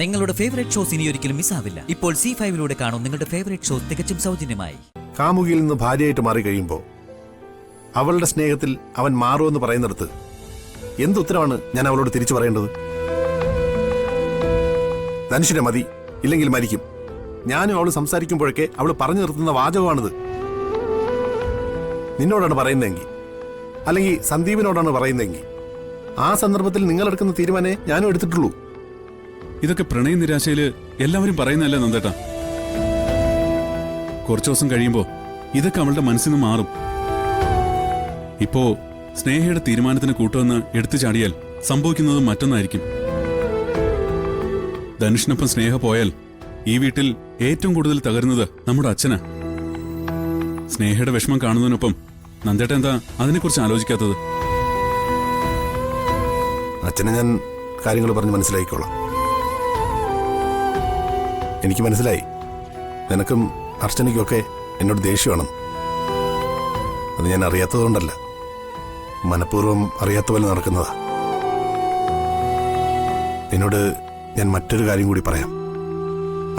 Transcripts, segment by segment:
നിങ്ങളുടെ favourite shows ഇനി ഒരിക്കലും മിസ്സാവില്ല. ഇപ്പോൾ C5 കാണും നിങ്ങളുടെ ഫേവറേറ്റ് ഷോസ് തികച്ചും സൗജന്യമായി. കാമുകിയിൽ നിന്ന് ഭാര്യയായിട്ട് മാറി കഴിയുമ്പോൾ അവളുടെ സ്നേഹത്തിൽ അവൻ മാറുമെന്ന് പറയുന്നിടത്ത് എന്തുത്തരമാണ് ഞാൻ അവളോട് തിരിച്ചു പറയേണ്ടത്? ധനുഷിനെ മതി, ഇല്ലെങ്കിൽ മരിക്കും. ഞാനും അവൾ സംസാരിക്കുമ്പോഴൊക്കെ അവൾ പറഞ്ഞു നിർത്തുന്ന വാചകമാണിത്. നിന്നോടാണ് പറയുന്നതെങ്കിൽ, അല്ലെങ്കിൽ സന്ദീപിനോടാണ് പറയുന്നതെങ്കിൽ, ആ സന്ദർഭത്തിൽ നിങ്ങളെടുക്കുന്ന തീരുമാനമേ ഞാനും എടുത്തിട്ടുള്ളൂ. ഇതൊക്കെ പ്രണയ നിരാശയില് എല്ലാവരും പറയുന്നതല്ല നന്ദേട്ടാ. കുറച്ചു ദിവസം കഴിയുമ്പോ ഇതൊക്കെ അവളുടെ മനസ്സിൽ നിന്ന് മാറും. ഇപ്പോ സ്നേഹയുടെ തീരുമാനത്തിന് കൂട്ടുവന്ന് എടുത്തു ചാടിയാൽ സംഭവിക്കുന്നത് മറ്റൊന്നായിരിക്കും. ധനുഷിനൊപ്പം സ്നേഹ പോയാൽ ഈ വീട്ടിൽ ഏറ്റവും കൂടുതൽ തകരുന്നത് നമ്മുടെ അച്ഛനാ. സ്നേഹയുടെ വിഷമം കാണുന്നതിനൊപ്പം നന്ദേട്ട എന്താ അതിനെക്കുറിച്ച് ആലോചിക്കാത്തത്? അച്ഛനെ ഞാൻ കാര്യങ്ങൾ പറഞ്ഞ് മനസ്സിലാക്കിക്കോളാം. എനിക്ക് മനസ്സിലായി, നിനക്കും അർച്ചനയ്ക്കൊക്കെ എന്നോട് ദേഷ്യമാണ്. അത് ഞാൻ അറിയാത്തതുകൊണ്ടല്ല, മനഃപൂർവ്വം അറിയാത്ത പോലെ നടക്കുന്നതാ. നിന്നോട് ഞാൻ മറ്റൊരു കാര്യം കൂടി പറയാം.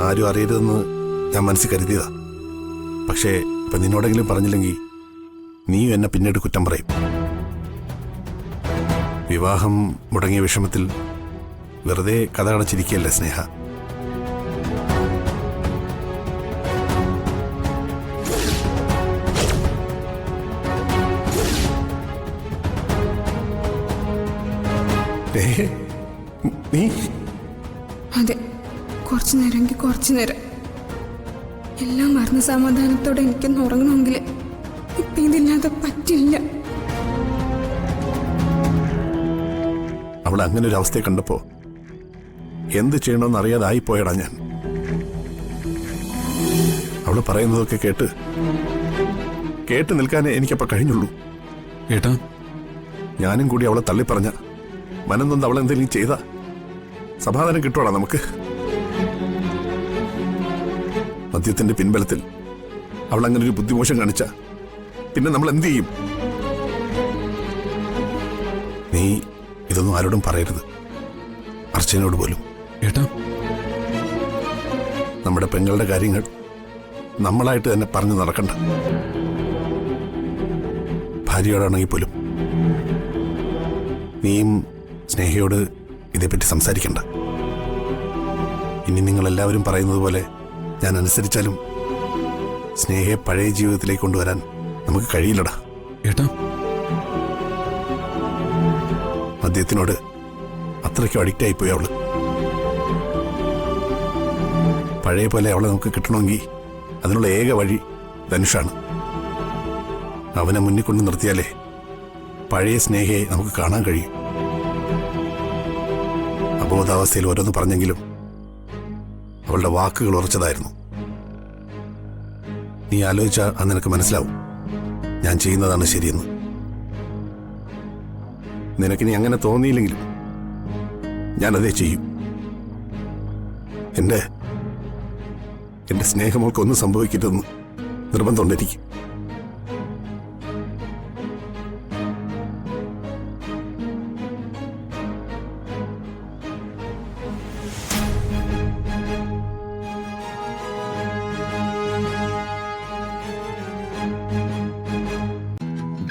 ആരും അറിയരുതെന്ന് ഞാൻ മനസ്സിൽ കരുതിയതാ. പക്ഷേ ഇപ്പൊ നിന്നോടെങ്കിലും പറഞ്ഞില്ലെങ്കിൽ നീയും എന്നെ പിന്നീട് കുറ്റം പറയും. വിവാഹം മുടങ്ങിയ വിഷമത്തിൽ വെറുതെ കഥ അടച്ചിരിക്കുകയല്ലേ സ്നേഹ. നീ അതെ, കുറച്ചു നേരമെങ്കിൽ കുറച്ചു നേരം എല്ലാം മറന്ന സമാധാനത്തോടെ എനിക്കൊന്ന് ഉറങ്ങണമെങ്കിൽ ഇപ്പൊ ഇതില്ലാതെ പറ്റില്ല. അവൾ അങ്ങനെ ഒരു അവസ്ഥയെ കണ്ടപ്പോ എന്ത് ചെയ്യണമെന്ന് അറിയാതായിപ്പോയടാ ഞാൻ. അവള് പറയുന്നതൊക്കെ കേട്ട് നിൽക്കാനേ എനിക്കപ്പോ കഴിഞ്ഞുള്ളൂ. ഏട്ടാ, ഞാനും കൂടി അവളെ തള്ളിപ്പറഞ്ഞ മനം നൊന്ന് അവളെന്തെങ്കിലും ചെയ്താ സമാധാനം കിട്ടുവാടാ നമുക്ക്? മദ്യത്തിന്റെ പിൻബലത്തിൽ അവൾ അങ്ങനെ ഒരു ബുദ്ധിമോശം കാണിച്ച പിന്നെ നമ്മൾ എന്ത് ചെയ്യും? നീ ഇതൊന്നും ആരോടും പറയരുത്, അർച്ചനയോട് പോലും. ഏട്ടാ, നമ്മുടെ പെങ്ങളുടെ കാര്യങ്ങൾ നമ്മളായിട്ട് തന്നെ പറഞ്ഞു നടക്കണ്ട. ഭാര്യയോടാണെങ്കിൽ പോലും. നീയും സ്നേഹയോട് ഇതേപ്പറ്റി സംസാരിക്കണ്ട. ഇനി നിങ്ങളെല്ലാവരും പറയുന്നത് പോലെ ഞാൻ അനുസരിച്ചാലും സ്നേഹയെ പഴയ ജീവിതത്തിലേക്ക് കൊണ്ടുവരാൻ നമുക്ക് കഴിയില്ലടാ. ഏട്ടാ, മദ്യത്തിനോട് അത്രയ്ക്കും അഡിക്റ്റ് ആയിപ്പോയി അവള്. പഴയ പോലെ അവളെ നമുക്ക് കിട്ടണമെങ്കിൽ അതിനുള്ള ഏക വഴി ധനുഷാണ്. അവനെ മുന്നിൽ കൊണ്ട് നിർത്തിയാലേ പഴയ സ്നേഹയെ നമുക്ക് കാണാൻ കഴിയും. അബോധാവസ്ഥയിൽ ഓരോന്ന് പറഞ്ഞെങ്കിലും അവളുടെ വാക്കുകൾ ഉറച്ചതായിരുന്നു. നീ ആലോചിച്ചാൽ അത് നിനക്ക് മനസ്സിലാവും ഞാൻ ചെയ്യുന്നതാണ് ശരിയെന്ന്. നിനക്കിനി അങ്ങനെ തോന്നിയില്ലെങ്കിലും ഞാനതേ ചെയ്യും. എന്റെ സ്നേഹമോൾക്കൊന്നും സംഭവിക്കരുതെന്ന് നിർബന്ധമുണ്ട് എനിക്ക്.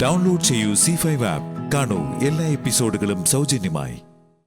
ഡൗൺലോഡ് ചെയ്യൂ C5 ആപ്പ്. കാണൂ എല്ലാ എപ്പിസോഡുകളും സൗജന്യമായി.